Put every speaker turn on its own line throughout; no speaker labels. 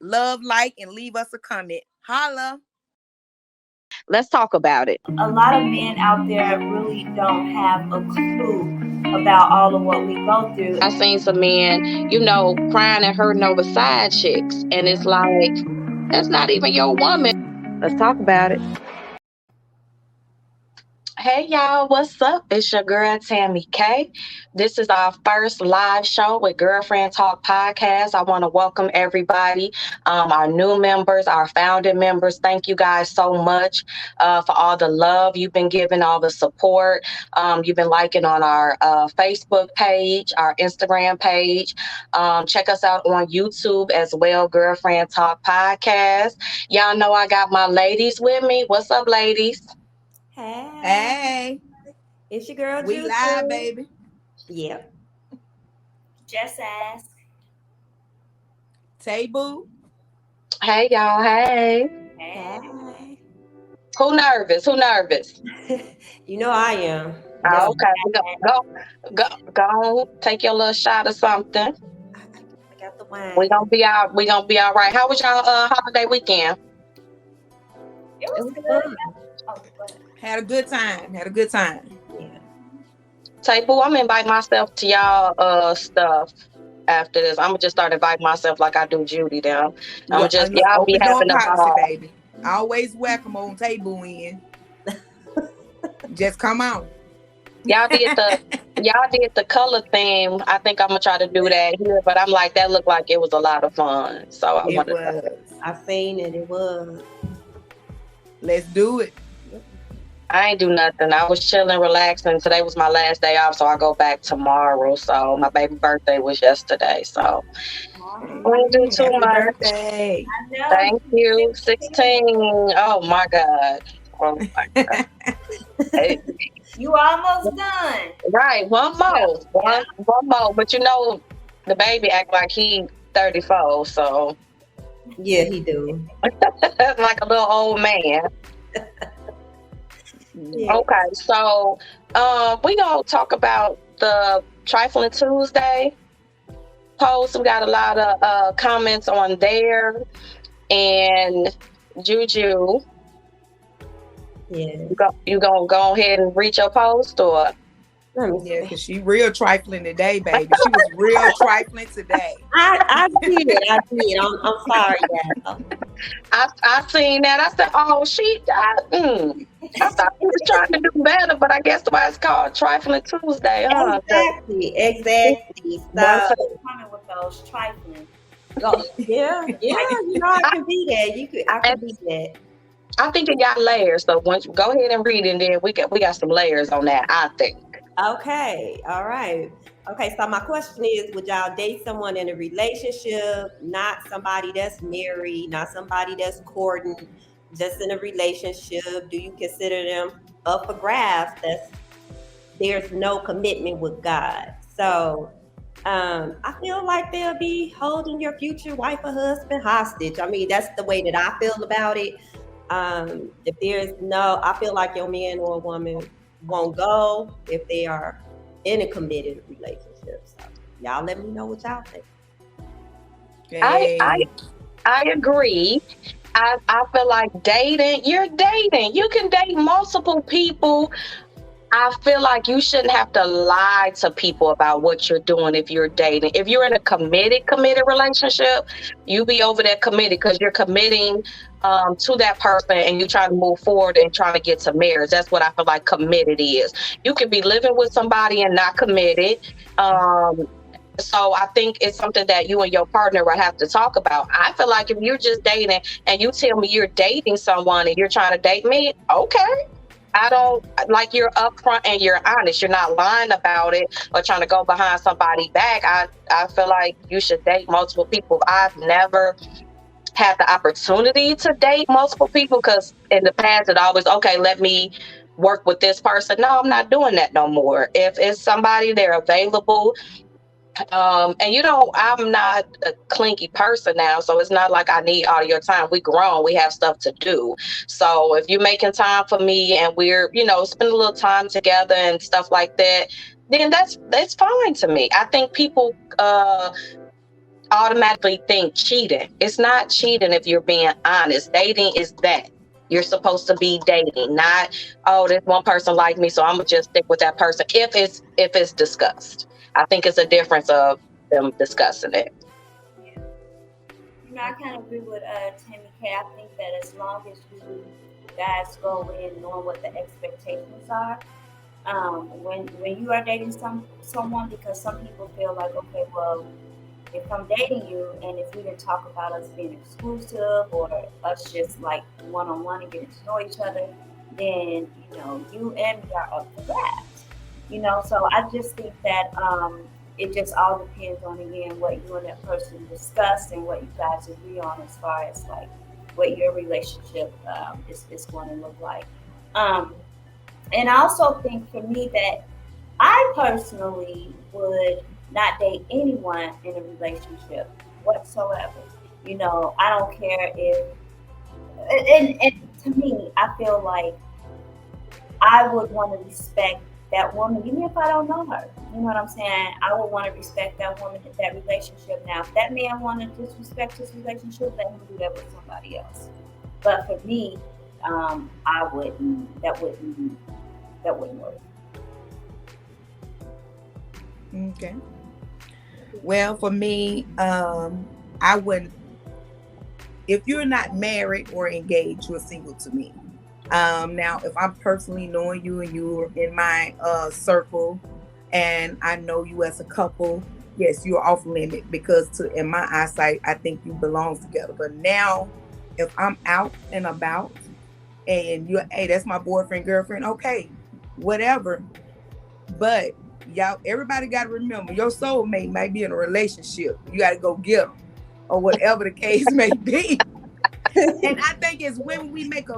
love, like, and leave us a comment. Holla.
Let's talk about it.
A lot of men out there really don't have a clue about all of what we go through.
I seen some men, crying and hurting over side chicks. And it's like, that's not even your woman. Let's talk about it. Hey y'all, what's up? It's your girl Tammy K. This is our first live show with Girlfriend Talk Podcast. I want to welcome everybody, our new members, our founding members. Thank you guys so much for all the love you've been giving, all the support. You've been liking on our Facebook page, our Instagram page. Check us out on YouTube as well, Girlfriend Talk Podcast. Y'all know I got my ladies with me. What's up, ladies?
Hey.
It's your girl
We
Juicy.
live, baby.
Yep. Just ask.
Table.
Hey, y'all. Hey.
Hey.
Who nervous?
You know I am.
Oh, okay. Go. Take your little shot or something.
I got the wine.
We gonna be all right. How was y'all holiday weekend?
It was good.
Had a good time.
Yeah.
Table, I'm inviting myself to y'all stuff after this. I'm gonna just start inviting myself like I do Judy down. Y'all be having a
policy, baby. Always welcome on table in. Just come on.
Y'all did the color theme. I think I'm gonna try to do that here, but I'm like, that looked like it was a lot of fun. So
I seen it. It was.
Let's do it.
I ain't do nothing. I was chilling, relaxing. Today was my last day off, so I go back tomorrow. So my baby birthday was yesterday. So I didn't do too much.
Birthday.
Thank you. 16. Oh my God. Hey.
You almost done.
Right. One more. One more. But the baby act like he 34. So
yeah, he do.
like a little old man. Yeah. Okay, so we gonna talk about the Trifling Tuesday post. We got a lot of comments on there, and Juju, you gonna go ahead and read your post, or?
Yeah, because she real trifling today, baby. She was real trifling today.
I did. I'm sorry, yeah.
I seen that. I said, oh, I thought she was trying to do better, but I guess why it's called Trifling Tuesday, huh?
Exactly. So, coming with those trifling. Yeah. I can be that. I can be that.
I think it got layers. So once go ahead and read it, and then we got some layers on that, I think.
Okay. All right. Okay. So my question is, would y'all date someone in a relationship, not somebody that's married, not somebody that's courting, just in a relationship? Do you consider them up for grabs? There's no commitment with God. So I feel like they'll be holding your future wife or husband hostage. I mean, that's the way that I feel about it. I feel like your man or woman won't go if they are in a committed relationship. So y'all let me know what y'all think.
Okay. I agree. I feel like you're dating. You can date multiple people. I feel like you shouldn't have to lie to people about what you're doing if you're dating. If you're in a committed relationship, you be over there committed because you're committing to that person and you're trying to move forward and trying to get to marriage. That's what I feel like committed is. You can be living with somebody and not committed. So I think it's something that you and your partner will have to talk about. I feel like if you're just dating and you tell me you're dating someone and you're trying to date me, okay. I don't like you're upfront and you're honest. You're not lying about it or trying to go behind somebody's back. I feel like you should date multiple people. I've never had the opportunity to date multiple people because in the past it always, okay, let me work with this person. No, I'm not doing that no more. If it's somebody, they're available. And I'm not a clingy person now, so it's not like I need all your time. We grown, we have stuff to do. So if you're making time for me and we're, spend a little time together and stuff like that, then that's fine to me. I think people automatically think cheating. It's not cheating if you're being honest. Dating is that. You're supposed to be dating, not, oh, this one person like me, so I'm gonna just stick with that person if it's discussed. I think it's a difference of them discussing it.
Yeah. I kind of agree with Tammy K. I think that as long as you guys go in knowing what the expectations are, when you are dating someone, because some people feel like, okay, well, if I'm dating you and if we didn't talk about us being exclusive or us just like one-on-one and getting to know each other, then you and me are up for grabs. So I just think that it just all depends on, again, what you and that person discuss and what you guys agree on as far as like what your relationship is going to look like. And I also think for me that I personally would not date anyone in a relationship whatsoever. I don't care if, and to me, I feel like I would want to respect that woman, even if I don't know her. You know what I'm saying? I would want to respect that woman, that relationship. Now, if that man wanted to disrespect his relationship, let him do that with somebody else. But for me, I wouldn't. That wouldn't work.
Okay. Well, for me, I wouldn't. If you're not married or engaged, you're single to me. Now, if I'm personally knowing you and you're in my circle, and I know you as a couple, yes, you're off limit because, in my eyesight, I think you belong together. But now, if I'm out and about, and you're, hey, that's my boyfriend, girlfriend, okay, whatever. But y'all, everybody got to remember, your soulmate might be in a relationship. You got to go get them, or whatever the case may be. And I think it's when we make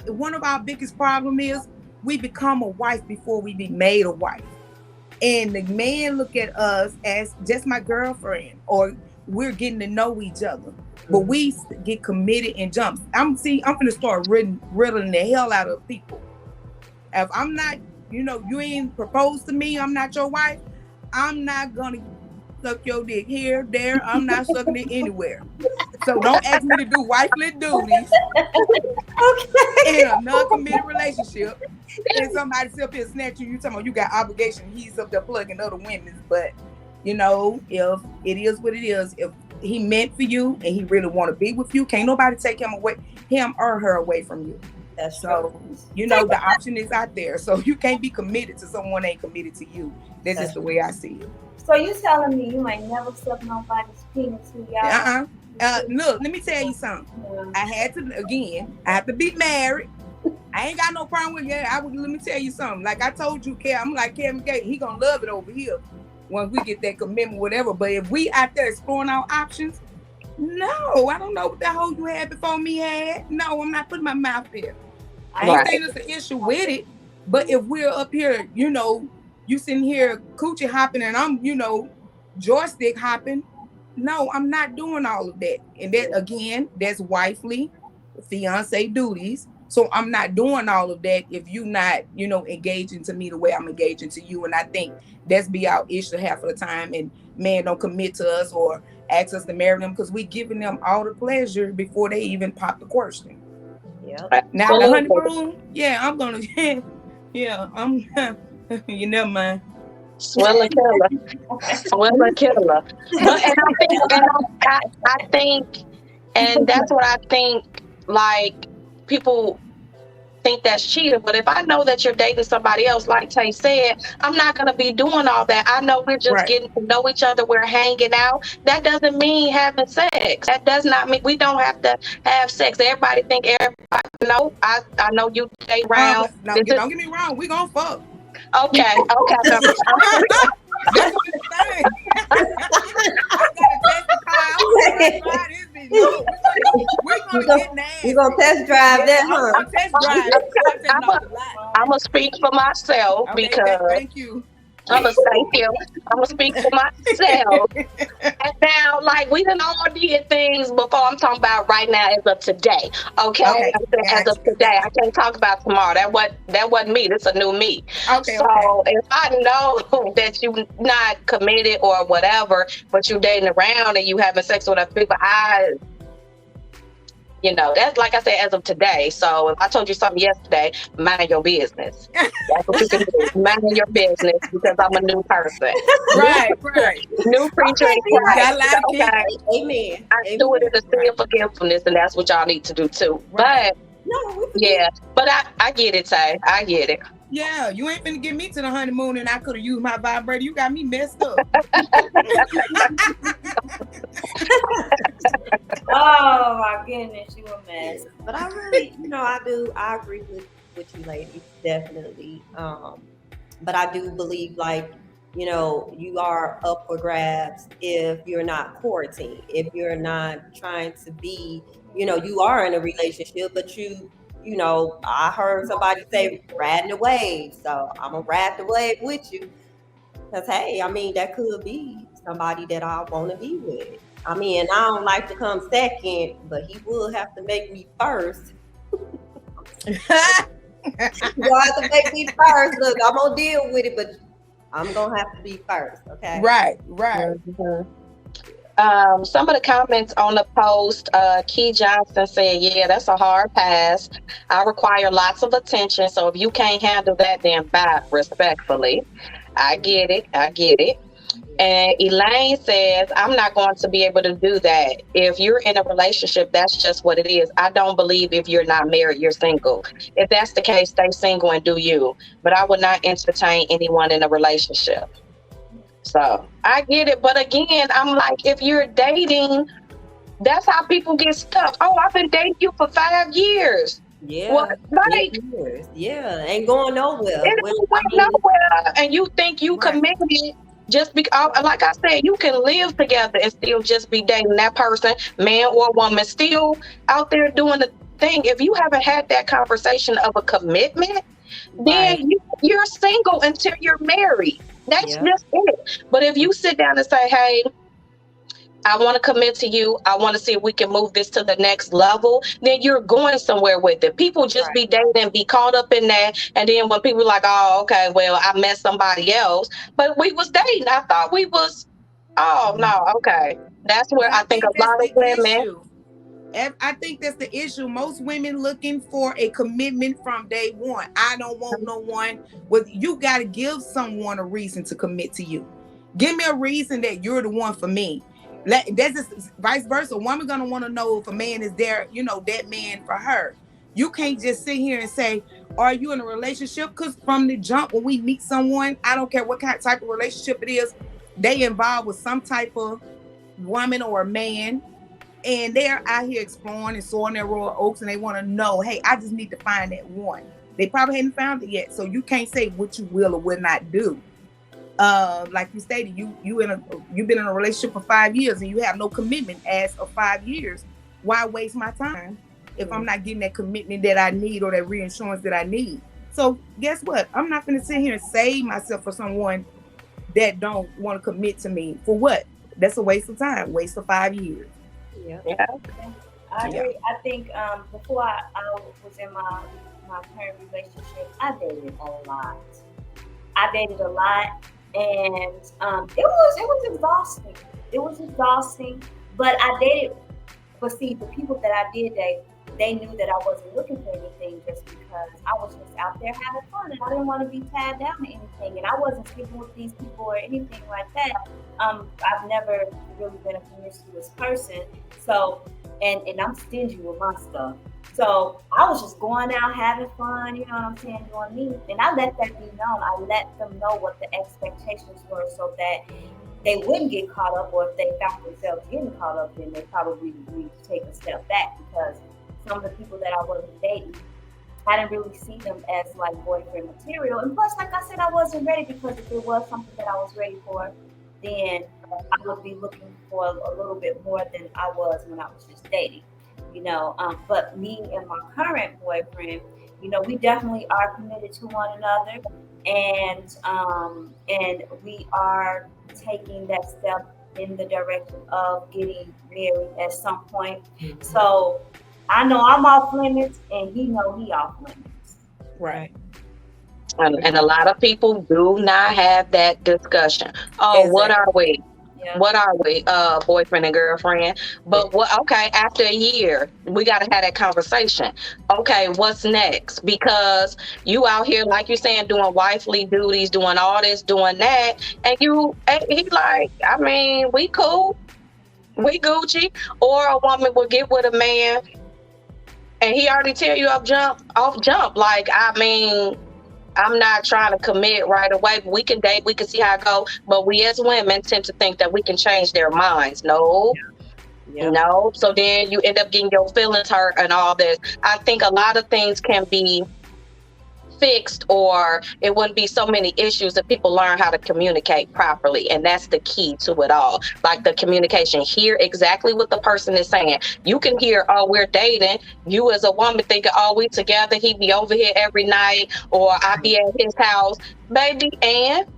one of our biggest problem is we become a wife before we be made a wife. And the man look at us as just my girlfriend, or we're getting to know each other. But we get committed and jump. I'm gonna start riddling the hell out of people. If I'm not, you ain't proposed to me, I'm not your wife, I'm not gonna suck your dick here, there, I'm not sucking it anywhere. So don't ask me to do wifely duties in a non-committed relationship. And somebody sit up here snatch you talking about you got obligation, he's up there plugging other women. But if it is what it is, if he meant for you and he really want to be with you, can't nobody take him or her away from you.
That's
so
true.
The option is out there. So you can't be committed to someone that ain't committed to you. That's just the way I see it.
So you telling me you ain't never sucked nobody's penis, y'all?
Look, let me tell you something. I have to be married. I ain't got no problem with that. Let me tell you something. Like I told you, I'm like Kevin Gates. He gonna love it over here once we get that commitment, whatever. But if we out there exploring our options, no, I don't know what the hell you had before me had. No, I'm not putting my mouth there. I ain't saying there's an issue with it. But if we're up here, you sitting here coochie hopping and I'm, joystick hopping. No, I'm not doing all of that. And that, again, that's wifely, fiance duties. So I'm not doing all of that if you not, engaging to me the way I'm engaging to you. And I think that's be our issue half of the time. And men don't commit to us or ask us to marry them because we giving them all the pleasure before they even pop the question.
Yeah.
Now the honeymoon, I'm gonna, you never mind.
Swell a killer. But I think, and that's what I think. Like people think that's cheating, but if I know that you're dating somebody else, like Tay said, I'm not gonna be doing all that. I know we're just getting to know each other. We're hanging out. That doesn't mean having sex. That does not mean we don't have to have sex. Everybody think everybody. No, I know you date around.
Don't get me wrong. We gonna fuck.
Okay.
That's what it's saying. I gotta testify. We're gonna get nasty.
We're gonna test drive that, huh?
Test drive.
I'm gonna speak for myself because
thank you.
I'm gonna thank you. I'm gonna speak for myself. And now, like we done all did things before. I'm talking about right now as of today. Okay,
Okay,
I'm saying as of
gotcha,
today. I
gotcha.
can't talk about tomorrow. That wasn't me. This a new me.
Okay,
So
okay.
if I know that you not committed or whatever, but you dating around and you having sex with other people, that's like I said, as of today. So if I told you something yesterday, mind your business. That's what you can do. Mind your business because I'm a new person. New
Right,
creature,
right.
new creature in
Okay, you're
Christ.
right.
Got a lot of
Okay.
people.
Amen.
I do it
Amen.
in the sea
Right,
of forgetfulness, and that's what y'all need to do too.
right.
But
No, we forgive.
yeah, but I get it, Tay. I get it.
Yeah, you ain't finna get me to the honeymoon and I could have used my vibrator. You got me messed up.
Oh my goodness, you a
Yes,
mess.
but I really, I agree with you ladies, definitely. But I do believe like, you are up for grabs if you're not courting, if you're not trying to be, you are in a relationship, but I heard somebody say riding the wave, so I'm gonna ride the wave with you. Cause hey, I mean that could be somebody that I want to be with. I mean, and I don't like to come second, but he will have to make me first. You gonna have to make me first. Look, I'm gonna deal with it, but I'm gonna have to be first, okay?
Right, right.
Mhm. Some of the comments on the post, Key Johnson said, "Yeah, that's a hard pass. I require lots of attention. So if you can't handle that, then bye, respectfully." I get it. I get it. And Elaine says, I'm not going to be able to do that. If you're in a relationship, that's just what it is. I don't believe if you're not married, you're single. If that's the case, stay single and do you. But I would not entertain anyone in a relationship. So I get it. But again, I'm like, if you're dating, that's how people get stuck. Oh, I've been dating you for 5 years. What?
Yeah,
Like,
10 years. Yeah, ain't going nowhere.
it
Well,
ain't
I
went
mean,
nowhere. And you think you
Right.
committed just because, like I said, you can live together and still just be dating that person, man or woman, still out there doing the thing. If you haven't had that conversation of a commitment, then
right.
you're single until you're married. That's
Yeah,
just it. But if you sit down and say, hey, I want to commit to you. I want to see if we can move this to the next level. Then you're going somewhere with it. People just
right.
be dating, be caught up in that. And then when people like, oh, okay, well, I met somebody else, but we was dating. I thought we was, oh, no, okay. That's where
But
I
I
think
think
a
that's
lot of
the
women,
issue. I think that's the issue. Most women looking for a commitment from day one. I don't want no one. Well, you got to give someone a reason to commit to you. Give me a reason that you're the one for me. That's just vice versa. A woman gonna want to know if a man is there, that man for her. You can't just sit here and say, "Are you in a relationship?" Because from the jump, when we meet someone, I don't care what kind type of relationship it is, they involved with some type of woman or a man, and they're out here exploring and soaring their royal oaks, and they want to know, hey, I just need to find that one. They probably hadn't found it yet, so you can't say what you will or will not do. Like you stated, you've been in a relationship for 5 years and you have no commitment as of 5 years. Why waste my time if I'm
Mm,
not getting that commitment that I need or that reassurance that I need? So guess what? I'm not going to sit here and save myself for someone that don't want to commit to me. For what? That's a waste of time. Waste of 5 years.
yeah.
yeah,
I
Yeah.
agree. I think before I was in my current relationship, I dated a lot. I dated a lot, and it was exhausting. It was exhausting, but I dated. But see, the people that I did date, they knew that I wasn't looking for anything just because I was just out there having fun and I didn't want to be tied down to anything. And I wasn't sleeping with these people or anything like that. I've never really been a promiscuous person. So, and I'm stingy with my stuff. So I was just going out having fun, you know what I'm saying, doing me. And I let that be known. I let them know what the expectations were so that they wouldn't get caught up, or if they found themselves getting caught up, then they probably need to take a step back because some of the people that I wasn't dating, I didn't really see them as like boyfriend material. And plus, like I said, I wasn't ready because if it was something that I was ready for, then I would be looking for a little bit more than I was when I was just dating. But me and my current boyfriend, we definitely are committed to one another, and we are taking that step in the direction of getting married at some point. So I know I'm off limits, and he know he off limits.
Right.
And a lot of people do not have that discussion. Oh, what
Exactly.
are we?
Yeah.
What are we? Boyfriend and girlfriend. But what, okay, after a year, we gotta have that conversation. Okay, what's next? Because you out here, like you're saying, doing wifely duties, doing all this, doing that, and he like, I mean, we cool, we Gucci. Or a woman will get with a man and he already tell you off jump. Like, I mean, I'm not trying to commit right away. But we can date, we can see how it go. But we as women tend to think that we can change their minds. No,
Yep.
no. So then you end up getting your feelings hurt and all this. I think a lot of things can be fixed, or it wouldn't be so many issues if people learn how to communicate properly, and that's the key to it all. Like the communication, hear exactly what the person is saying. You can hear, oh, we're dating. You as a woman thinking, oh, we together, he be over here every night, or I be at his house, baby. And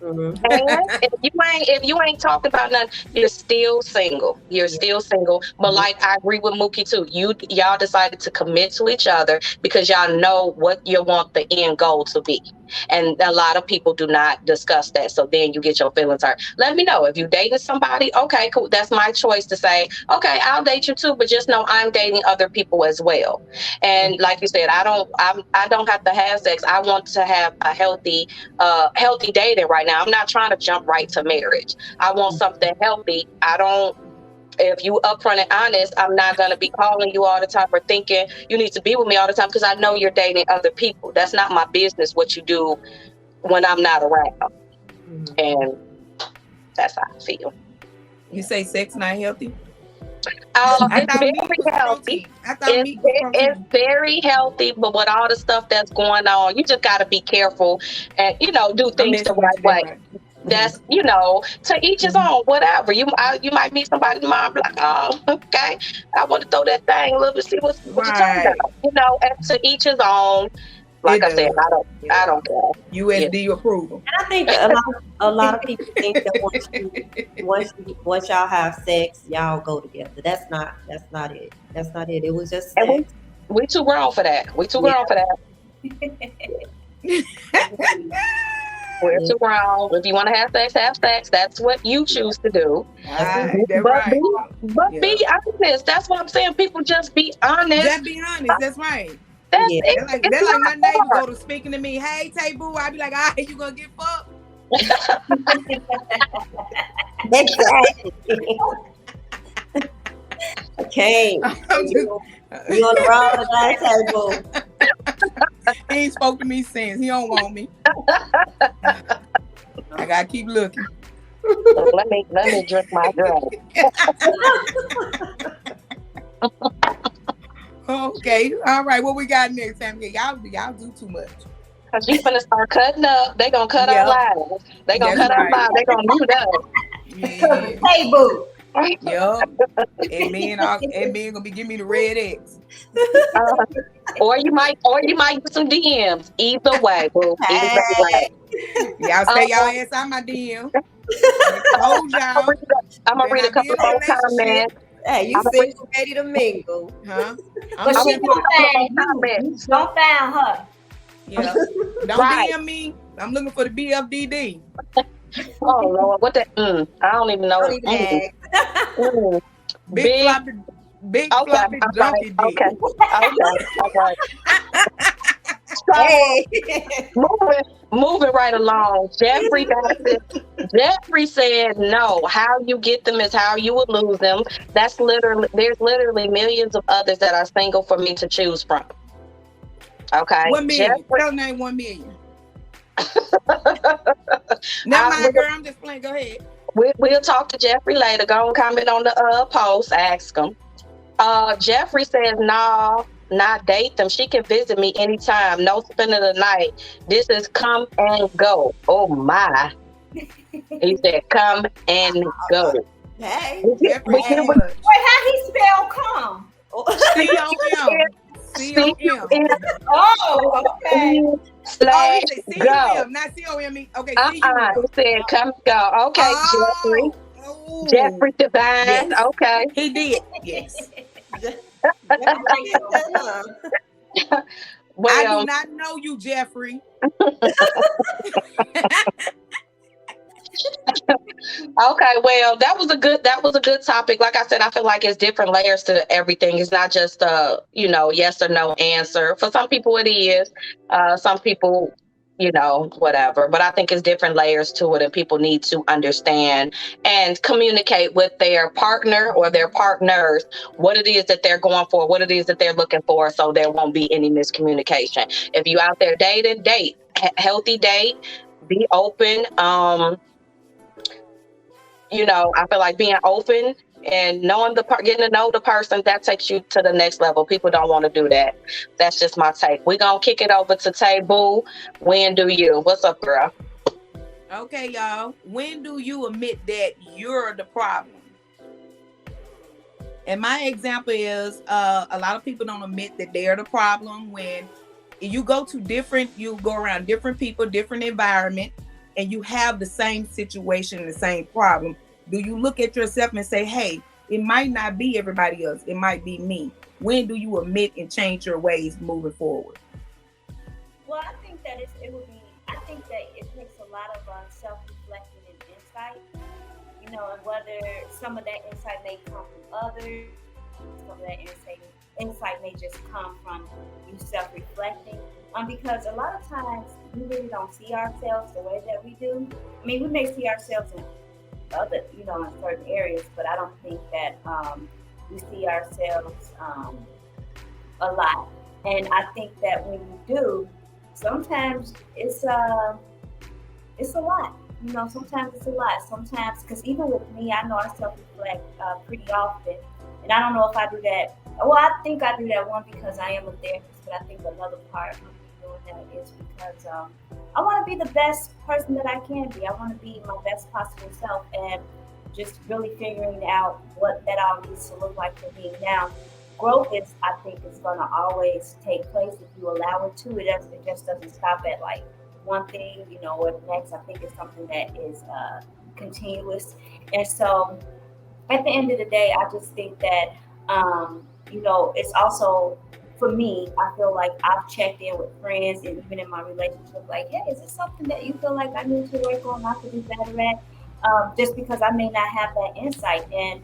if you ain't talking about nothing, you're still single. You're still single. But like, I agree with Mookie too. Y'all decided to commit to each other because y'all know what you want the end goal to be. And a lot of people do not discuss that. So then you get your feelings hurt. Let me know if you dating somebody. Okay, cool. That's my choice to say, okay, I'll date you too, but just know I'm dating other people as well. And like you said, I don't have to have sex. I want to have a healthy dating right now. I'm not trying to jump right to marriage. I want something healthy. If you upfront and honest, I'm not going to be calling you all the time or thinking you need to be with me all the time because I know you're dating other people. That's not my business what you do when I'm not around. And that's how I feel.
You say sex not healthy?
It's very healthy. It's very healthy, but with all the stuff that's going on, you just got to be careful and, do things the right way.
Right.
That's, to each his own, whatever. You might meet somebody tomorrow, be like, oh, okay, I want to throw that thing a little bit, see what you're talking about. And to each his own. Like I said, I don't care.
USD approval.
And I think a lot of people think that once y'all have sex, y'all go together. That's not it. That's not it. It was just sex.
And we too grown for that. We too grown for that. We're too grown. If you want to have sex. That's what you choose to do. But be honest. That's what I'm saying. People just be honest.
Just be honest. That's right.
That's
They're like my neighbor go to speaking to me. Hey, Tay Boo. I be like, all right, you gonna get fucked?
Exactly. Okay. You on the wrong side table.
He ain't spoke to me since. He don't want me. I gotta keep looking.
Let me drink my drink.
Okay, all right. What we got next, Sam? Y'all do too much.
Cause you finna start cutting up. They gonna cut our lives. They gonna cut our lives. They gonna mute us.
Yeah.
Hey, boo.
Yup. And men gonna be giving me the red X.
Or you might get some DMs. Either way, boo. Either way.
Y'all stay y'all ass out my DM. Told y'all.
I'm gonna read a couple more comments.
Hey, you single, ready to mingle?
Huh?
But she don't find her.
Yeah. Don't DM me. I'm looking for the BFDD.
Oh Lord, what the? I don't even know.
Big floppy donkey dick.
Okay. So, moving right along. Jeffrey said, no, how you get them is how you would lose them. There's literally millions of others that are single for me to choose from. Okay.
1 million. Tell name 1 million. Never mind, girl. I'm just playing. Go ahead.
We'll talk to Jeffrey later. Go and comment on the post. Ask him. Jeffrey says, no, not date them. She can visit me anytime. No spending the night. This is come and go. Oh my. He said, come and go.
Hey.
Wait, how he spell come?
C-O-M.
Oh,
okay.
Oh,
slash
he said
go.
CUM, not COME. Okay,
He
CUM.
said come go. Okay, Jeffrey.
Oh, oh,
Jeffrey Divine.
yes,
Okay.
he did. Yes.
I
Jeffrey
like
did
those.
that, huh?
I do
Well,
not know you, Jeffrey.
okay, well, that was a good topic. Like I said, I feel like it's different layers to everything. It's not just a, yes or no answer. For some people it is. Some people, whatever. But I think it's different layers to it, and people need to understand and communicate with their partner or their partners what it is that they're going for, what it is that they're looking for, so there won't be any miscommunication. If you out there dating, date. Healthy date, be open. I feel like being open and getting to know the person, that takes you to the next level. People don't want to do that. That's just my take. We're going to kick it over to Taboo. When do you? What's up, girl?
Okay, y'all. When do you admit that you're the problem? And my example is a lot of people don't admit that they're the problem when you go around different people, different environment, and you have the same situation, the same problem. Do you look at yourself and say, hey, it might not be everybody else, it might be me? When do you admit and change your ways moving forward?
Well, I think that it would be. I think that it takes a lot of self-reflection and insight. And whether some of that insight may come from others, some of that insight may just come from you self-reflecting. Because a lot of times we really don't see ourselves the way that we do. I mean, we may see ourselves in other, in certain areas, but I don't think that we see ourselves a lot. And I think that when you do, sometimes it's a lot. Sometimes it's a lot. Sometimes, because even with me, I know I self-reflect pretty often, and I don't know if I do that. Well, I think I do that one because I am a therapist, but I think another part of me doing that is because I want to be the best person that I can be. I want to be my best possible self, and just really figuring out what that all needs to look like for me. Now, growth I think, is going to always take place if you allow it to. It just doesn't stop at like one thing, or the next. I think it's something that is continuous. And so at the end of the day, I just think that, it's also, for me, I feel like I've checked in with friends and even in my relationship, like, hey, is this something that you feel like I need to work on, I could do better at? Just because I may not have that insight. And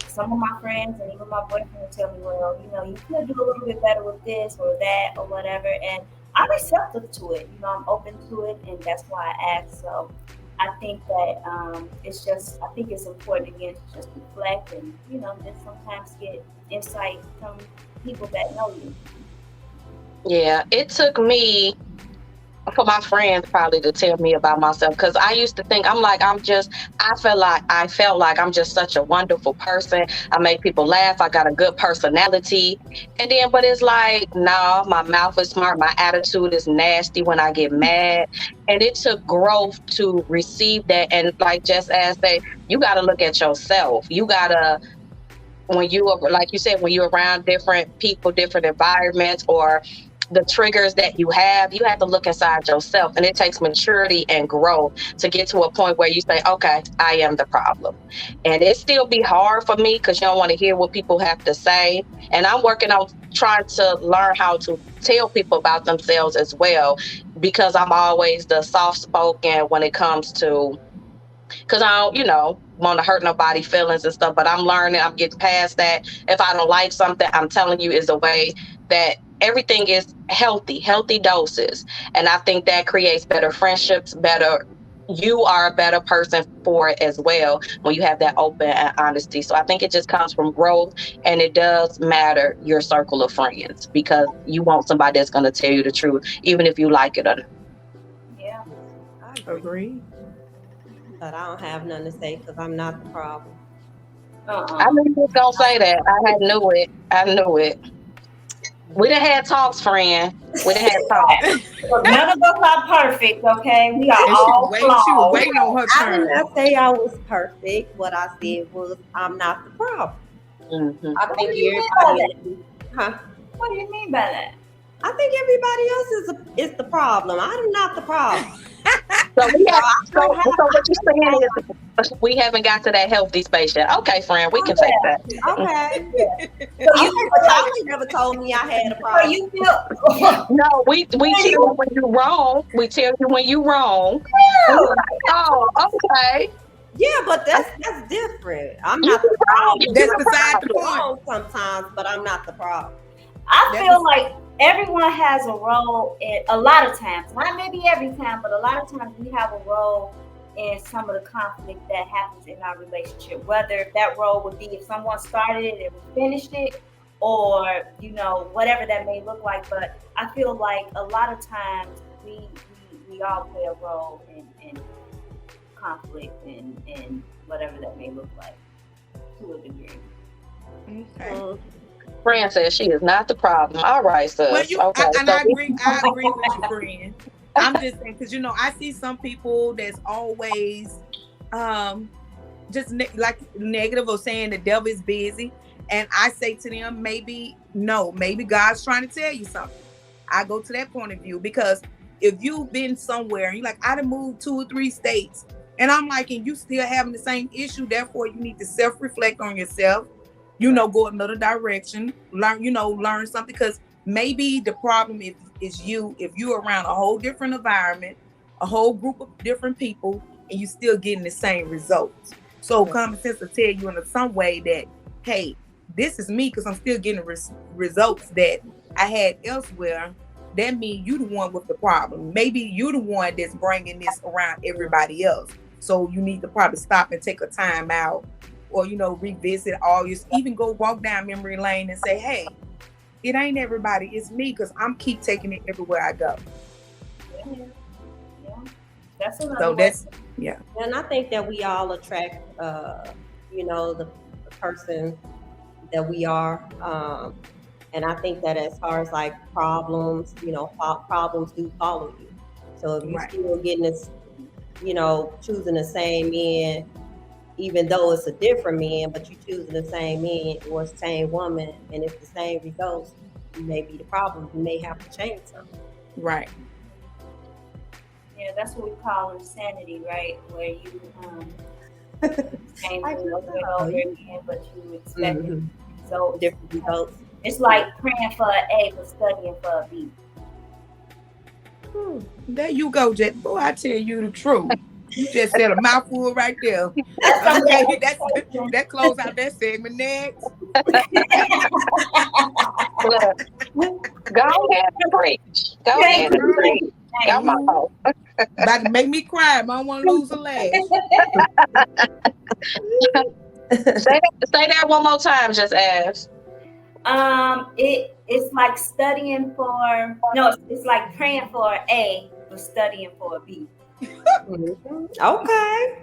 some of my friends and even my boyfriend will tell me, well, you could do a little bit better with this or that or whatever. And I'm receptive to it. I'm open to it, and that's why I ask. So I think that I think it's important again to just reflect and, just sometimes get insight from people that know you.
Yeah, it took me for my friends probably to tell me about myself, because I used to think I felt like I'm just such a wonderful person. I make people laugh. I got a good personality. And then, but it's like, no, my mouth is smart. My attitude is nasty when I get mad. And it took growth to receive that. And like, just as you got to look at yourself. You got to, like you said, when you're around different people, different environments, or the triggers that you have to look inside yourself. And it takes maturity and growth to get to a point where you say, okay, I am the problem. And it still be hard for me because you don't want to hear what people have to say. And I'm working on trying to learn how to tell people about themselves as well, because I'm always the soft spoken when it comes to, because I don't, want to hurt nobody feelings and stuff. But I'm learning, I'm getting past that. If I don't like something, I'm telling you, is a way that everything is healthy doses. And I think that creates better friendships, you are a better person for it as well when you have that open and honesty. So I think it just comes from growth, and it does matter your circle of friends, because you want somebody that's going to tell you the truth, even if you like it or not.
Yeah.
I agree.
Agree.
But I don't have nothing to say because I'm not the problem.
I
Uh-uh.
knew you was gonna say that. I had knew it. I knew it. We done had talks, friend. We done had talks.
Well, none of us are perfect, okay? We are
And
all
she was
flawed.
waiting on her
I did
turn.
not say I was perfect. What I said was I'm not the problem.
Hmm.
I
What
think
do you mean by that?
everybody, huh?
What do you mean by that?
I think everybody else is the problem. I'm not the problem.
So we have, so,
I
so what you're saying is we haven't got to that healthy space yet. Okay, friend, we can take that.
Okay.
So you
Okay,
feel
but y'all
like,
ain't never told me I had a
so
problem.
you feel
No, we tell you when you're wrong. We tell you when you're wrong. And you're like, oh, okay.
Yeah, but that's different. I'm
You
not the
can wrong.
problem.
You
That's
can
beside the
problem.
point.
Wrong sometimes, but I'm not the problem.
I
That's
feel like everyone has a role in a lot of times, not maybe every time, but a lot of times we have a role in some of the conflict that happens in our relationship. Whether that role would be if someone started it and we finished it, or whatever that may look like. But I feel like a lot of times we all play a role in conflict and whatever that may look like to a degree.
okay.
Fran says she is not the problem. All right,
Well,
sis. Okay, so
I agree. I agree with you, friend. I'm just saying because I see some people that's always um just like negative or saying the devil is busy, and I say to them, maybe no, maybe God's trying to tell you something. I go to that point of view because if you've been somewhere and you're like, I done moved 2 or 3 states, and I'm like, and you still having the same issue, therefore you need to self-reflect on yourself, go another direction, learn something. Because maybe the problem is you if you're around a whole different environment, a whole group of different people, and you still getting the same results. So common sense will tell you in some way that, hey, this is me because I'm still getting results that I had elsewhere. That means you the one with the problem. Maybe you the one that's bringing this around everybody else. So you need to probably stop and take a time out, or revisit all your. Even go walk down memory lane and say, hey, it ain't everybody, it's me, because I'm keep taking it everywhere I go.
Yeah, yeah. That's another
So
way.
that's yeah.
And I think that we all attract, the person that we are. And I think that as far as like problems, problems do follow you. So if you
Right.
still getting this, choosing the same man, even though it's a different man, but you choosing the same man or same woman, and it's the same results, you may be the problem. You may have to change something.
Right.
Yeah, that's what we call insanity, right? Where you change
I
it
know.
over and over again, but you expect
Mhm.
results.
Different results.
It's like praying for an A but studying for a B.
There you go, Jet. Boy, I tell you the truth. You just said a mouthful right there.
That's something
Okay,
that
that close out that segment next.
look, go ahead and preach. Go ahead and preach. Come
Ooh,
on.
about to make me cry. But I don't want to lose a lash.
Say that one more time. Just ask.
It's like studying for no, it's like praying for an A but studying for a B.
Okay.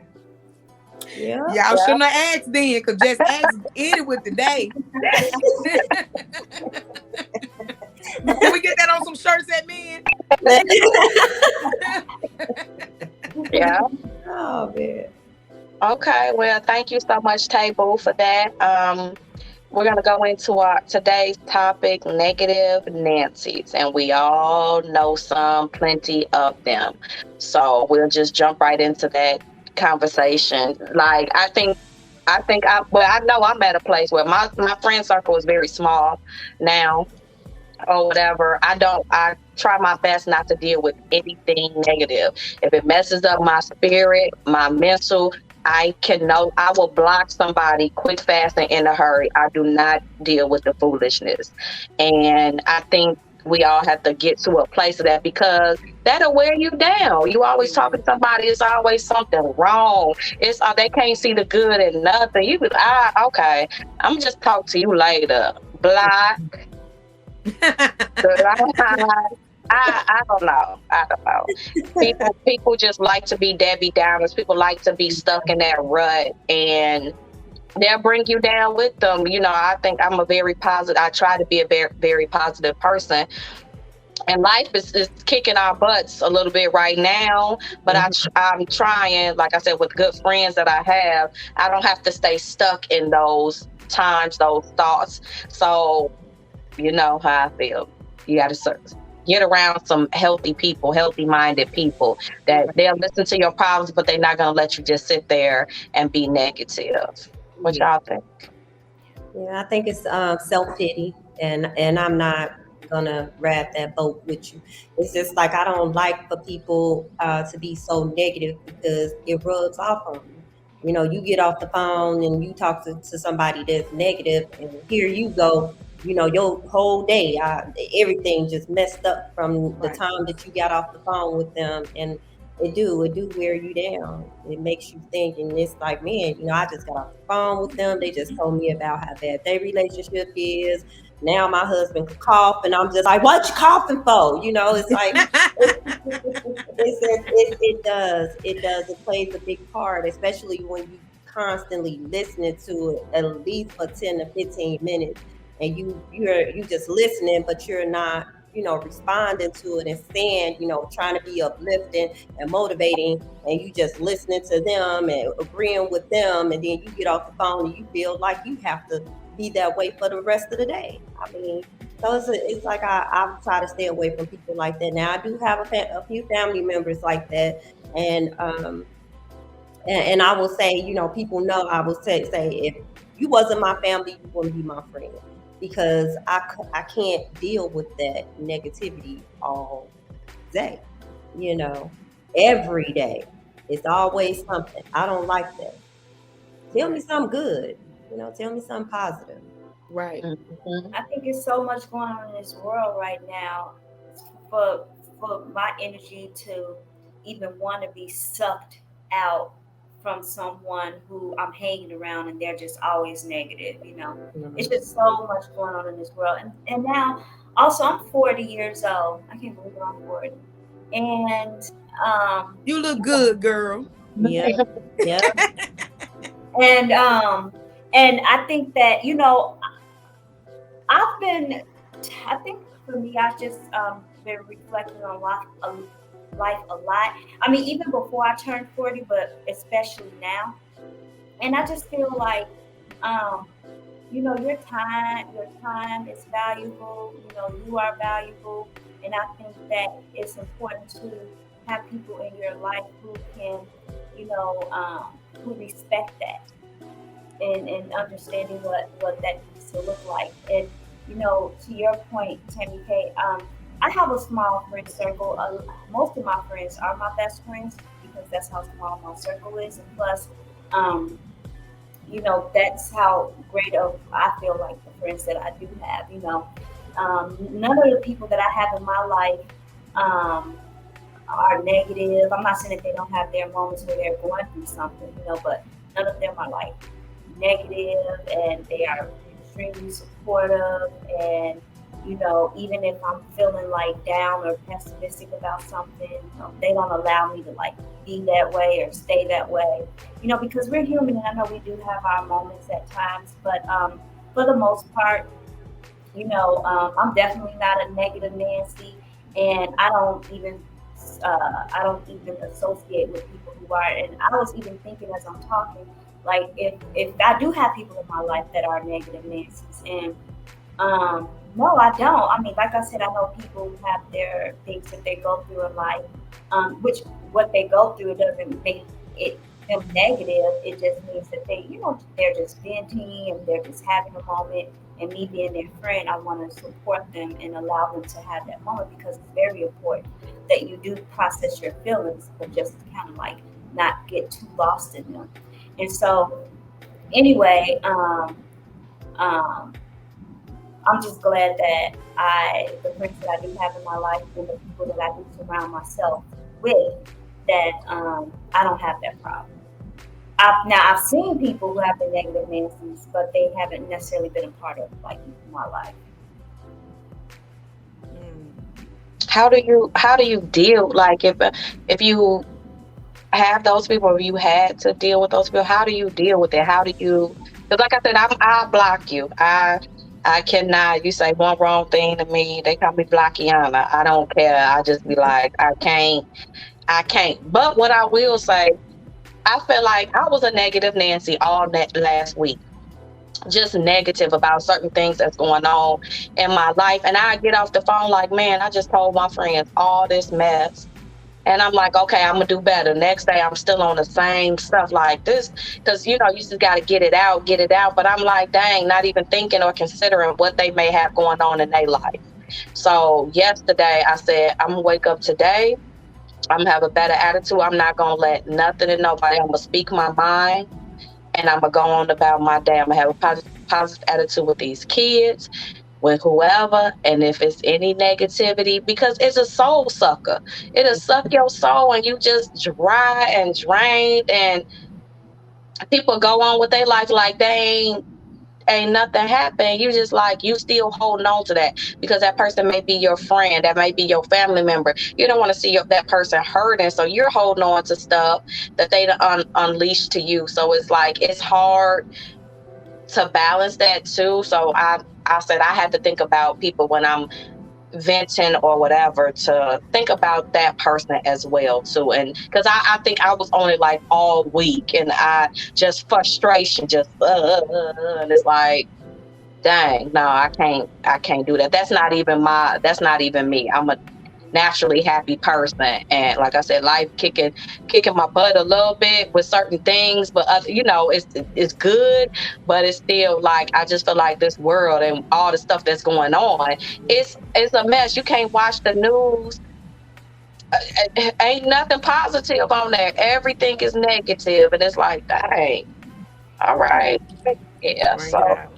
Yeah.
Y'all shouldn't have asked then, because just ask it with the day. Can we get that on some shirts at men?
Yeah.
Oh man.
Okay. Well, thank you so much, Table, for that. We're going to go into our today's topic, negative Nancy's, and we all know plenty of them. So we'll just jump right into that conversation. Like, I know I'm at a place where my friend circle is very small now or whatever. I try my best not to deal with anything negative. If it messes up my spirit, my mental, I will block somebody quick, fast, and in a hurry. I do not deal with the foolishness. And I think we all have to get to a place of that, because that'll wear you down. You always talking to somebody, it's always something wrong. It's they can't see the good in nothing. You be okay, I'm just talk to you later. Block. I don't know. I don't know. People just like to be Debbie Downers. People like to be stuck in that rut, and they'll bring you down with them. I think I'm a very positive. I try to be a very, very positive person, and life is kicking our butts a little bit right now. But I'm trying, like I said, with good friends that I have, I don't have to stay stuck in those times, those thoughts. So you know how I feel. You got to get around some healthy people, healthy minded people that they'll listen to your problems, but they're not going to let you just sit there and be negative. What
Yeah.
y'all think?
Yeah, I think it's self pity, and I'm not gonna ride that boat with you. It's just like I don't like for people to be so negative because it rubs off on you. You know, you get off the phone and you talk to somebody that's negative, and here you go. You know, your whole day, everything just messed up from the
Right.
time that you got off the phone with them, and it do wear you down. It makes you think, and it's like, man, you know, I just got off the phone with them. They just told me about how bad their relationship is. Now my husband could cough, and I'm just like, what you coughing for? You know, it's like it plays a big part, especially when you constantly listening to it at least for 10 to 15 minutes, and you just listening, but you're not, you know, responding to it and saying, you know, trying to be uplifting and motivating, and you just listening to them and agreeing with them, and then you get off the phone and you feel like you have to be that way for the rest of the day. I mean, so it's like I try to stay away from people like that. Now I do have a few family members like that, and and I will say, you know, people know I will say if you wasn't my family, you wouldn't be my friend, because I can't deal with that negativity all day, you know, every day. It's always something. I don't like that. Tell me something good, you know, tell me something positive.
Right.
Mhm.
I think it's so much going on in this world right now for my energy to even want to be sucked out from someone who I'm hanging around and they're just always negative, you know. It's
Mhm.
just so much going on in this world. And now also I'm 40 years old. I can't believe I'm 40. And um
You look good, girl.
Yep, yep.
and um and I think that, you know, I've been, I think for me, I've just been reflecting on life a lot. I mean, even before I turned 40, but especially now. And I just feel like, um, you know, your time is valuable. You know, you are valuable. And I think that it's important to have people in your life who can, you know, who respect that and understanding what that needs to look like. And you know, to your point, Tammy K, I have a small friend circle. Most of my friends are my best friends because that's how small my circle is, and plus, um, you know, that's how great of I feel like the friends that I do have. You know, none of the people that I have in my life. Um, are negative. I'm not saying that they don't have their moments where they're going through something, you know, but none of them are like negative, and they are extremely supportive. And you know, even if I'm feeling like down or pessimistic about something, you know, they don't allow me to like be that way or stay that way, you know, because we're human, and I know we do have our moments at times, but for the most part, you know, I'm definitely not a negative Nancy, and I don't even associate with people who are. And I was even thinking as I'm talking, like if I do have people in my life that are negative Nancy's, and no, I don't. I mean, like I said, I know people who have their things that they go through in life, which what they go through it doesn't make it them negative. It just means that they, you know, they're just venting and they're just having a moment. And me being their friend, I want to support them and allow them to have that moment because it's very important that you do process your feelings, but just kind of like not get too lost in them. And so, anyway, um, I'm just glad that the friends that I do have in my life and the people that I do surround myself with, that I don't have that problem. I've seen people who have the negative Nancy's, but they haven't necessarily been a part of like my life.
Mm.
How do you deal, like, if you have those people, or you had to deal with those people, how do you deal with it? How do you, because like I said, I block you. I cannot, you say one wrong thing to me, they call me Blockiana. I don't care. I just be like, I can't. But what I will say, I feel like I was a negative Nancy all that last week. just negative about certain things that's going on in my life. And I get off the phone like, man, I just told my friends all this mess. And I'm like, okay, I'm gonna do better. Next day, I'm still on the same stuff like this because you just got to get it out, get it out. But I'm like, dang, not even thinking or considering what they may have going on in their life. So yesterday, I said, I'm gonna wake up today. I'm gonna have a better attitude. I'm not gonna let nothing and nobody. I'm gonna speak my mind, and I'm gonna go on about my day. I'm gonna have a positive attitude with these kids, with whoever, and if it's any negativity, because it's a soul sucker. It'll suck your soul and you just dry and drained, and people go on with their life like they ain't nothing happened. You just like, you still holding on to that because that person may be your friend, that may be your family member. You don't want to see that person hurting, so you're holding on to stuff that they unleashed to you. So it's like, it's hard to balance that too. So I said I had to think about people when I'm venting or whatever, to think about that person as well too. And because I think I was only like all week, and I just frustration, just and it's like, dang, no, I can't do that. That's not even me. I'm a naturally happy person, and like I said, life kicking my butt a little bit with certain things, but it's good, but it's still like, I just feel like this world and all the stuff that's going on, it's a mess. You can't watch the news. Ain't nothing positive on there. Everything is negative, and it's like, dang, all right. Yeah,
Bring
so
it out.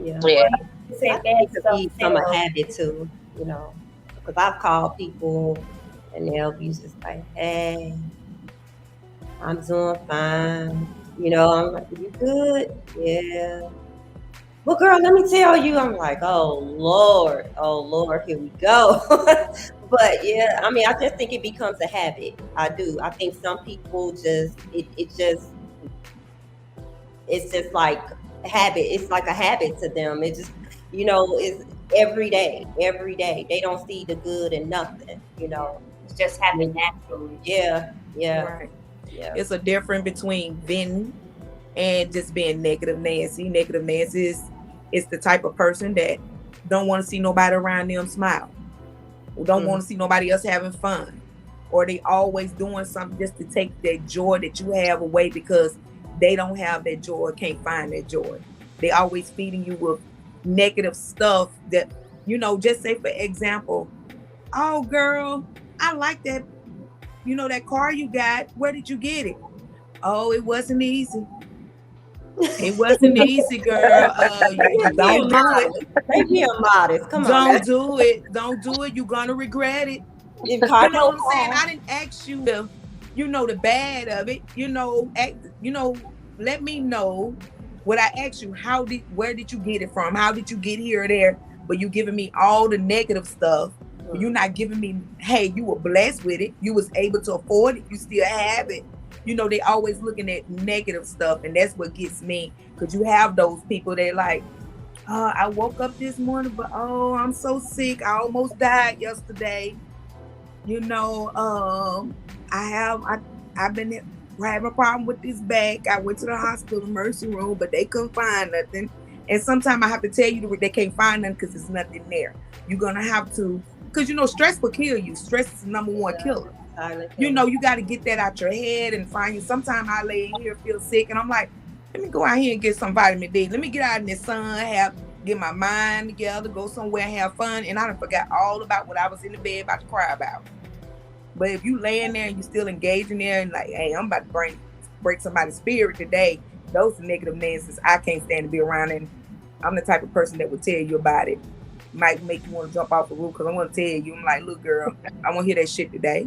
Yeah.
yeah.
You say
I think it
that
could be from a
self-care.
habit too, because I've called people and they'll be just like, hey, I'm doing fine. I'm like, you good? Yeah. Well, girl, let me tell you, I'm like, oh Lord, here we go. But yeah, I mean, I just think it becomes a habit. I do. I think some people it's just like habit. It's like a habit to them. It just, it's every day. They don't see the good in nothing.
It's just happening naturally.
Yeah, yeah,
Right.
yeah.
It's a difference between venting and just being negative Nancy. Negative Nancy is the type of person that don't want to see nobody around them smile. Don't want to see nobody else having fun. Or they always doing something just to take that joy that you have away because they don't have that joy, can't find that joy. They always feeding you with negative stuff that, just say for example, oh girl, I like that, that car you got. Where did you get it? Oh, it wasn't easy. It wasn't easy, girl. Don't do it.
They being modest. Come on,
Don't do it. Don't do it. You're gonna regret it.
you car
You know
no
what I'm saying?
car.
I didn't ask you the bad of it. Let me know what I asked you. Where did you get it from? How did you get here or there? But you giving me all the negative stuff. But you're not giving me, hey, you were blessed with it. You was able to afford it. You still have it. They always looking at negative stuff, and that's what gets me. Because you have those people that like, I woke up this morning, but I'm so sick. I almost died yesterday. I've been having a problem with this back. I went to the hospital emergency room, but they couldn't find nothing. And sometimes I have to tell you they can't find nothing because there's nothing there. You're gonna have to, because stress will kill you. Stress is the number one killer. You got to get that out your head and find you. Sometimes I lay here, feel sick, and I'm like, let me go out here and get some vitamin D. Let me get out in the sun, get my mind together, go somewhere and have fun. And I done forgot all about what I was in the bed about to cry about. But if you laying there and you still engaging there and like, hey, I'm about to break somebody's spirit today, those are negative Nancy's I can't stand to be around. And I'm the type of person that will tell you about it. Might make you want to jump off the roof because I'm going to tell you. I'm like, look, girl, I want to hear that shit today.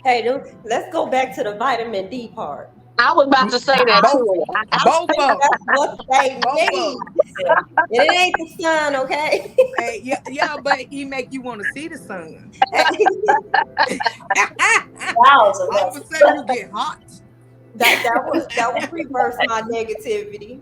Hey, let's go back to the vitamin D part.
I was about to say that too.
Both of them.
That's what they need. It ain't the sun, okay?
Hey, yeah, but he make you want to see the sun.
Wow,
All of a sudden you get hot.
That would reverse my negativity.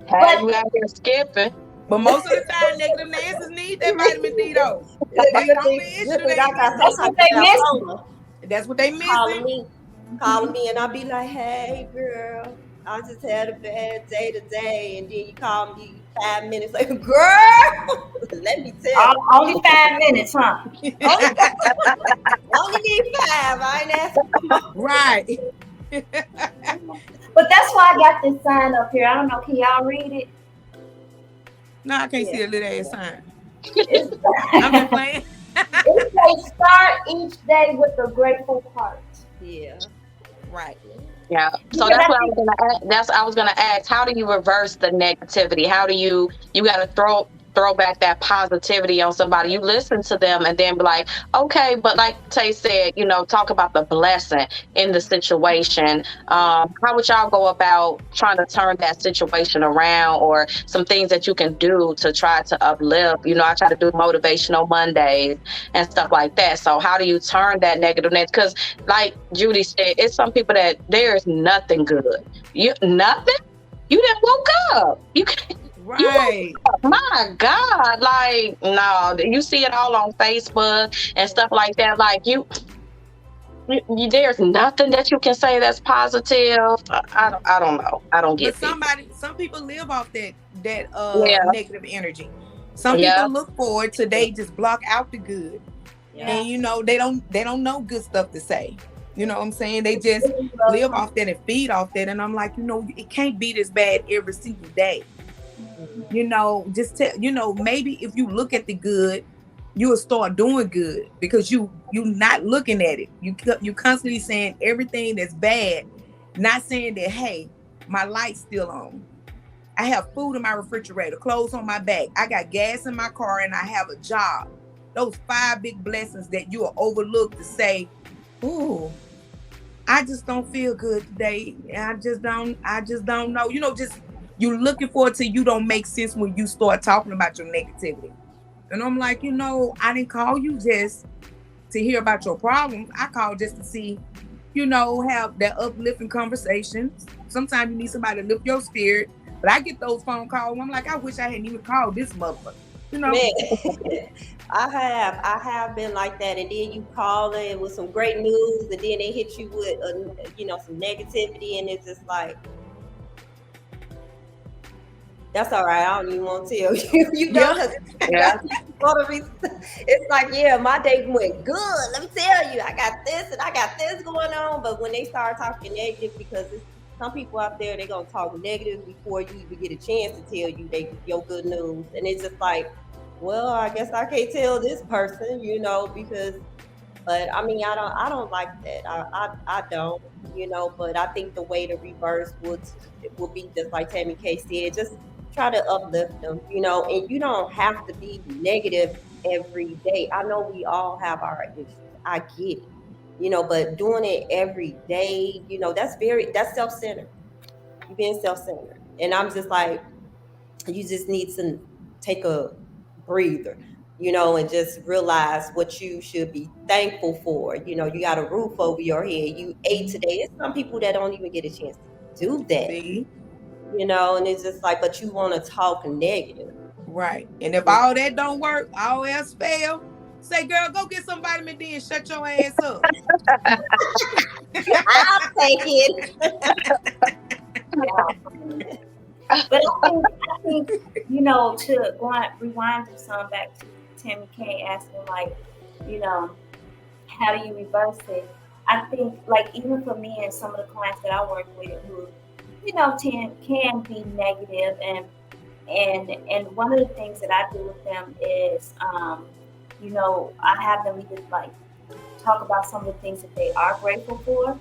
Hey, you out here skipping.
But most of the time, negative Nancy's need that vitamin D though. That's what they missing.
That's what they missing.
That's what they missing.
Calling me. calling me, and I'll be like, "Hey, girl, I just had a bad day today," and then you call me 5 minutes later, "Girl, let me tell you,
Only 5 minutes, huh?
only only need five. I ain't asking for more."
Right.
But that's why I got this sign up here. I don't know. Can y'all read it?
No, I can't
Yeah,
see a little ass sign.
It's,
I'm just playing.
it says start each day with a grateful heart.
yeah,
Right.
Yeah. So
Because
that's
I
what I
think
was gonna ask. That's I was gonna ask. How do you reverse the negativity? How do you got to throw back that positivity on somebody? You listen to them and then be like, okay, but like Tay said, talk about the blessing in the situation. How would y'all go about trying to turn that situation around, or some things that you can do to try to uplift? I try to do motivational Mondays and stuff like that. So how do you turn that negative? Because like Judy said, it's some people that there's nothing good. You nothing. You didn't woke up. You woke
Right.
up. My God, like no, you see it all on Facebook and stuff like that. Like there's nothing that you can say that's positive. I don't know. I don't
But
get people.
some people live off that
Yeah,
negative energy. Some
yeah,
people look for it till they just block out the good.
yeah.
yeah.
And they don't know good stuff to say. You know what I'm saying? They just
Really
live
welcome.
off that and feed off that. And I'm like, it can't be this bad every single day.
Mhm.
Just tell, maybe if you look at the good, you'll start doing good because you not looking at it. You constantly saying everything that's bad, not saying that, hey, my light's still on. I have food in my refrigerator, clothes on my back. I got gas in my car and I have a job. Those five big blessings that you will overlook to say, ooh, I just don't feel good today. I just don't know. Just you looking for it till you don't make sense when you start talking about your negativity. And I'm like, I didn't call you just to hear about your problems. I called just to see, have that uplifting conversations. Sometimes you need somebody to lift your spirit. But I get those phone calls and I'm like, I wish I hadn't even called this motherfucker. You know?
Man, I have been like that, and then you call in with some great news, and then they hit you with some negativity, and it's just like, that's all right. I don't even want to tell you,
Yeah.
because
yeah.
that's gonna be. It's like, yeah, my day went good. Let me tell you, I got this and I got this going on. But when they start talking negative, because it's some people out there, they gonna talk negative before you even get a chance to tell you your good news, and it's just like, well, I guess I can't tell this person, because. But I mean, I don't like that. I don't, But I think the way to reverse would be just like Tammy K said, just try to uplift them, and you don't have to be negative every day. I know we all have our issues. I get it, but doing it every day, that's self-centered. You're being self-centered, and I'm just like, you just need to take a breather, and just realize what you should be thankful for. You got a roof over your head. You ate today. It's some people that don't even get a chance to do that,
See?
and it's just like, but you want to talk negative.
Right. And if all that don't work, all else fail, say, girl, go get some vitamin D and shut your ass up.
I'll take it.
Yeah. But I think to rewind some back to Tammy K asking, like, you know, how do you reverse it? I think, like, even for me and some of the clients that I work with who, can be negative, and one of the things that I do with them is, I have them either like talk about some of the things that they are grateful for,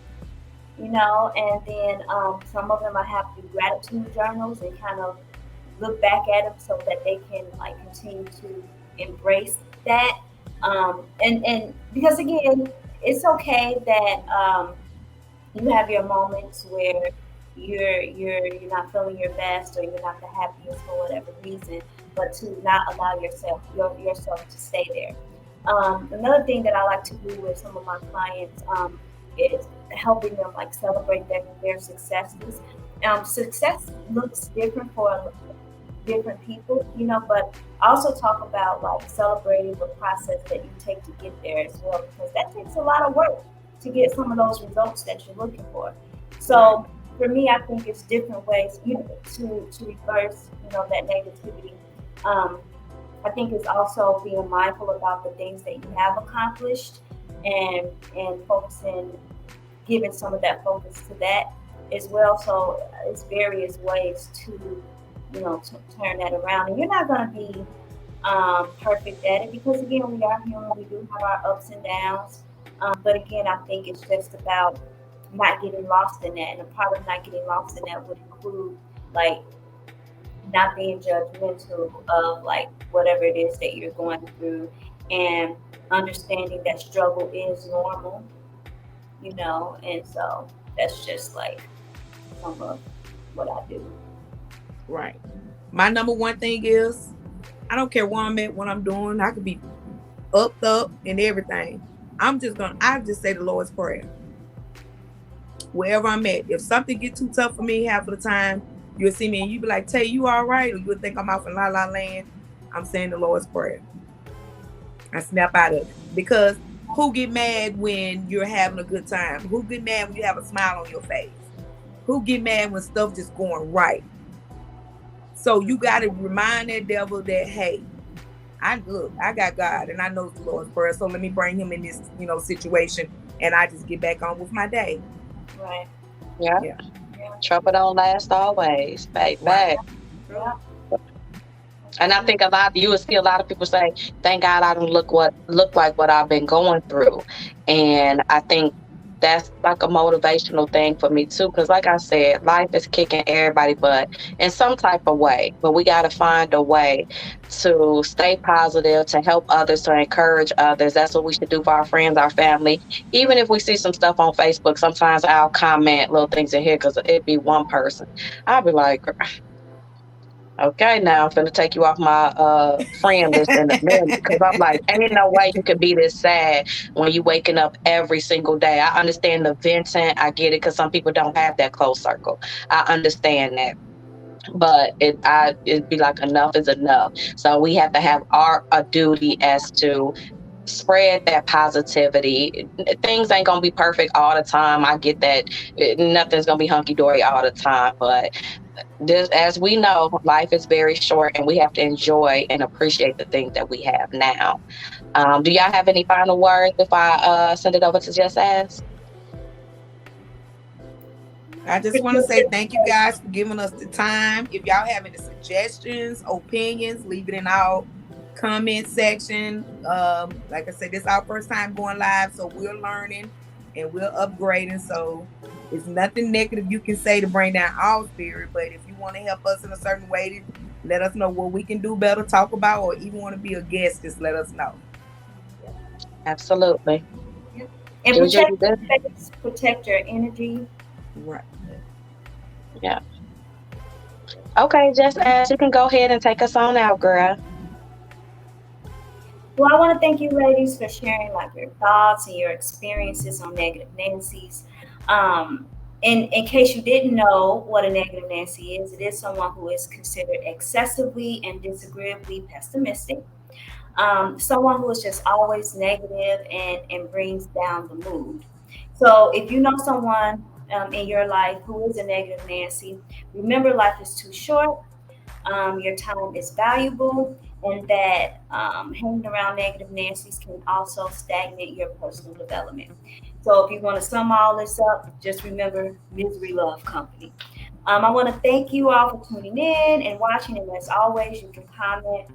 and then some of them I have to do gratitude journals and kind of look back at them so that they can like continue to embrace that. And because again, it's okay that you have your moments where you're not feeling your best or you're not the happiest for whatever reason, but to not allow yourself to stay there. Another thing that I like to do with some of my clients is helping them like celebrate their successes. Success looks different for different people, but I also talk about like celebrating the process that you take to get there as well, because that takes a lot of work. to get some of those results that you're looking for. So for me, I think it's different ways to reverse, that negativity. I think it's also being mindful about the things that you have accomplished and focusing, giving some of that focus to that as well. So it's various ways to, to turn that around. And you're not going to be perfect at it because, again, we are human. We do have our ups and downs. But again, I think it's just about not getting lost in that. And a part of not getting lost in that would include like not being judgmental of like whatever it is that you're going through, and understanding that struggle is normal, and so that's just like some of what I do.
Right. My number one thing is I don't care what I'm at, what I'm doing. I could be up and everything. I just say the Lord's Prayer. Wherever I'm at. If something get too tough for me half of the time, you'll see me and you be like, Tay, you all right? Or you'll think I'm off in la la land. I'm saying the Lord's Prayer. I snap out of it. Because who get mad when you're having a good time? Who get mad when you have a smile on your face? Who get mad when stuff just going right? So you got to remind that devil that, hey, I got God and I know the Lord's Prayer. So let me bring him in this, situation, and I just get back on with my day.
Right.
Yeah. Trouble don't last always, baby.
Right.
Yeah.
And I think you will see a lot of people say, thank God I don't look like what I've been going through. And I think that's like a motivational thing for me too. Cause like I said, life is kicking everybody butt in some type of way, but we got to find a way to stay positive, to help others, to encourage others. That's what we should do for our friends, our family. Even if we see some stuff on Facebook, sometimes I'll comment little things in here, cause it'd be one person. I'll be like, okay, now I'm finna take you off my friend list in a minute, because I'm like, ain't no way you can be this sad when you waking up every single day. I understand the venting, I get it, because some people don't have that close circle. I understand that. But it'd be like enough is enough. So we have to have a duty as to spread that positivity. Things ain't gonna be perfect all the time. I get that. Nothing's gonna be hunky-dory all the time, but this, as we know, life is very short and we have to enjoy and appreciate the things that we have now. Do y'all have any final words before I send it over to Just Ask?
I just want to say thank you guys for giving us the time. If y'all have any suggestions, opinions, leave it in our comment section. Like I said, this is our first time going live, so we're learning and we're upgrading. So it's nothing negative you can say to bring down our spirit, but if you want to help us in a certain way, let us know what we can do better, talk about, or even want to be a guest, just let us know.
Absolutely.
Yep. And protect your energy.
Right.
Yeah. Okay, Just Ask, you can go ahead and take us on out, girl.
Well, I want to thank you ladies for sharing like your thoughts and your experiences on negative Nancy's. In case you didn't know what a negative Nancy is, it is someone who is considered excessively and disagreeably pessimistic. Someone who is just always negative and brings down the mood. So if you know someone in your life who is a negative Nancy, remember life is too short. Your time is valuable, and that hanging around negative Nancy's can also stagnate your personal development. So if you want to sum all this up, just remember misery love company. I want to thank you all for tuning in and watching, and as always, you can comment.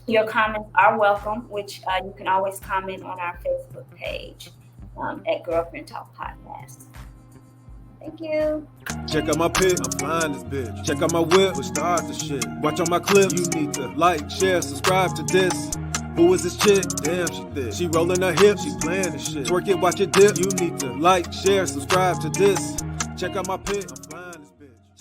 Your comments are welcome, which you can always comment on our Facebook page at Girlfriend Talk Podcast. Thank you.
Check out my pic, I'm flying this bitch. Check out my whip with stars and shit. Watch on my clips, you need to like, share, subscribe to this. Who is this chick? Damn, she thick. She rolling her hips, she playing this shit. Twerk it, watch it dip. You need to like, share, subscribe to this. Check out my pic.